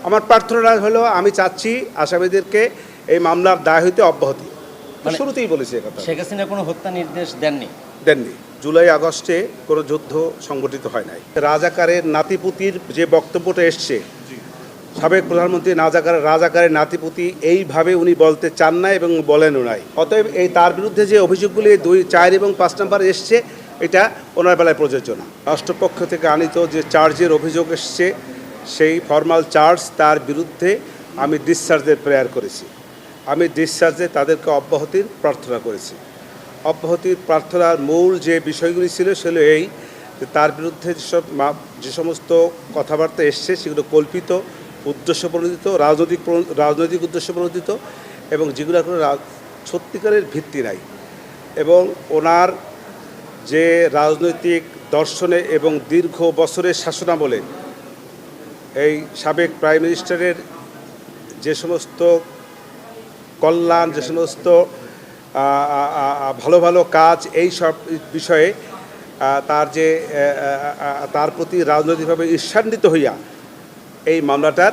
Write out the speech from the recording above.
আমার প্রার্থনা হলো আমি চাচ্ছি আসামিদেরকে এই মামলার দায় হইতে অব্যাহতি। শুরুতেই বলেছি কথা। শেখ হাসিনা কোনো হত্যা নির্দেশ দেননি। জুলাই আগস্টে কোনো যুদ্ধ সংগঠিত হয় নাই। রাজাকারের নাতিপুতির যে বক্তব্যটা এসছে, সাবেক প্রধানমন্ত্রী রাজাকারের নাতিপুতি এইভাবে উনি বলতে চান না এবং বলেনও নাই। অতএব এই তার বিরুদ্ধে যে অভিযোগগুলি 2, 4 এবং 5 নম্বর এসছে, এটা ওনার বেলায় প্রযোজ্য না। রাষ্ট্রপক্ষ থেকে আনিত যে চার্জের অভিযোগ এসছে, সেই ফর্মাল চার্জ তার বিরুদ্ধে আমি ডিসচার্জের প্রেয়ার করেছি। আমি ডিসচার্জে তাদেরকে অব্যাহতির প্রার্থনা করেছি। অব্যাহতির প্রার্থনার মূল যে বিষয়গুলি ছিল সেগুলো এই যে তার বিরুদ্ধে যে সমস্ত কথাবার্তা এসছে সেগুলো কল্পিত, উদ্দেশ্যপ্রণোদিত, রাজনৈতিক উদ্দেশ্যপ্রণোদিত এবং যেগুলো কোনো সত্যিকারের ভিত্তি নাই। এবং ওনার যে রাজনৈতিক দর্শনে এবং দীর্ঘ বছরের শাসনামলে এই সাবেক প্রাইম মিনিস্টারের যে সমস্ত কল্যাণ, যে সমস্ত ভালো ভালো কাজ, এই সব বিষয়ে তার প্রতি রাজনৈতিকভাবে ঈর্ষান্বিত হইয়া এই মামলাটার